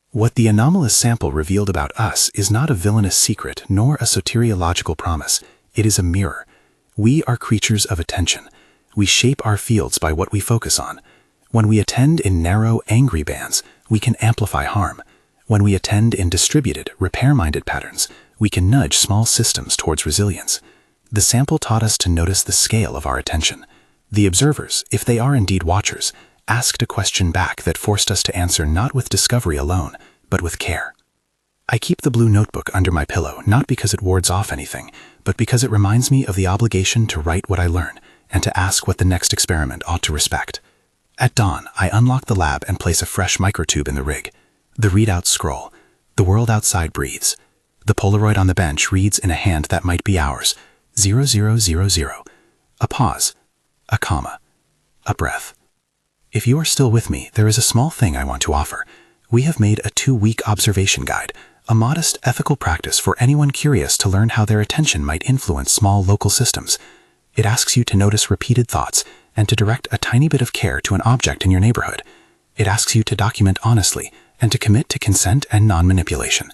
What the anomalous sample revealed about us is not a villainous secret nor a soteriological promise. It is a mirror. We are creatures of attention. We shape our fields by what we focus on. When we attend in narrow, angry bands, we can amplify harm. When we attend in distributed, repair-minded patterns, we can nudge small systems towards resilience. The sample taught us to notice the scale of our attention. The observers, if they are indeed watchers, asked a question back that forced us to answer not with discovery alone, but with care. I keep the blue notebook under my pillow not because it wards off anything, but because it reminds me of the obligation to write what I learn and to ask what the next experiment ought to respect. At dawn, I unlock the lab and place a fresh microtube in the rig. The readouts scroll. The world outside breathes. The Polaroid on the bench reads in a hand that might be ours. 0000. A pause. A comma. A breath. If you are still with me, there is a small thing I want to offer. We have made a 2-week observation guide, a modest ethical practice for anyone curious to learn how their attention might influence small local systems. It asks you to notice repeated thoughts and to direct a tiny bit of care to an object in your neighborhood. It asks you to document honestly and to commit to consent and non-manipulation.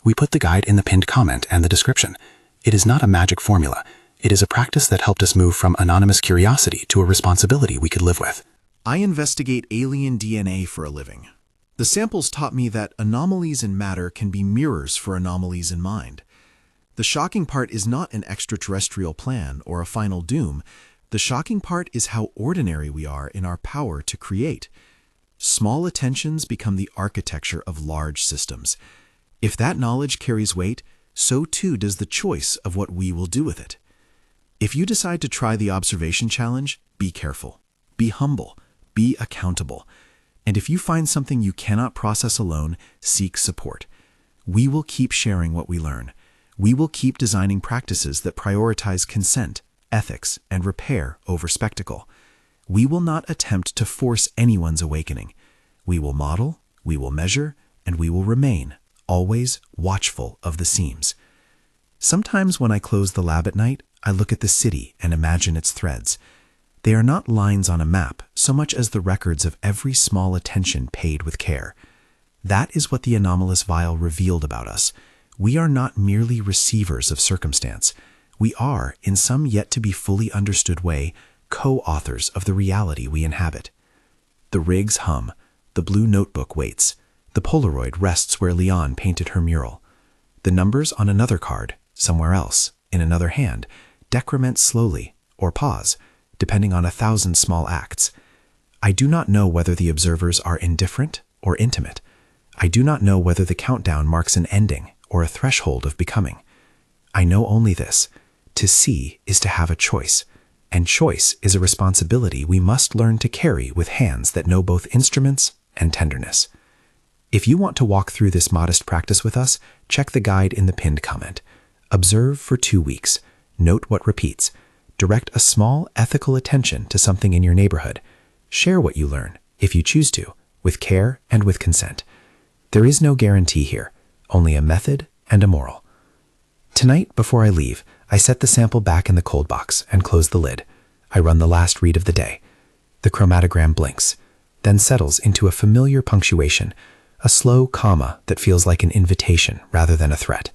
We put the guide in the pinned comment and the description. It is not a magic formula. It is a practice that helped us move from anonymous curiosity to a responsibility we could live with. I investigate alien DNA for a living. The samples taught me that anomalies in matter can be mirrors for anomalies in mind. The shocking part is not an extraterrestrial plan or a final doom. The shocking part is how ordinary we are in our power to create. Small attentions become the architecture of large systems. If that knowledge carries weight, so too does the choice of what we will do with it. If you decide to try the observation challenge, be careful, be humble, be accountable. And if you find something you cannot process alone, seek support. We will keep sharing what we learn. We will keep designing practices that prioritize consent, ethics, and repair over spectacle. We will not attempt to force anyone's awakening. We will model, we will measure, and we will remain, always watchful of the seams. Sometimes when I close the lab at night, I look at the city and imagine its threads. They are not lines on a map so much as the records of every small attention paid with care. That is what the anomalous vial revealed about us. We are not merely receivers of circumstance. We are, in some yet to be fully understood way, co-authors of the reality we inhabit. The rigs hum. The blue notebook waits. The Polaroid rests where Leon painted her mural. The numbers on another card, somewhere else, in another hand, decrement slowly, or pause, depending on 1,000 small acts. I do not know whether the observers are indifferent or intimate. I do not know whether the countdown marks an ending or a threshold of becoming. I know only this: to see is to have a choice, and choice is a responsibility we must learn to carry with hands that know both instruments and tenderness. If you want to walk through this modest practice with us, check the guide in the pinned comment. Observe for 2 weeks. Note what repeats. Direct a small ethical attention to something in your neighborhood. Share what you learn, if you choose to, with care and with consent. There is no guarantee here, only a method and a moral. Tonight, before I leave, I set the sample back in the cold box and close the lid. I run the last read of the day. The chromatogram blinks, then settles into a familiar punctuation, a slow comma that feels like an invitation rather than a threat.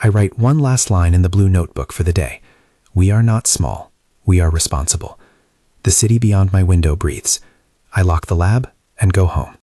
I write one last line in the blue notebook for the day. We are not small. We are responsible. The city beyond my window breathes. I lock the lab and go home.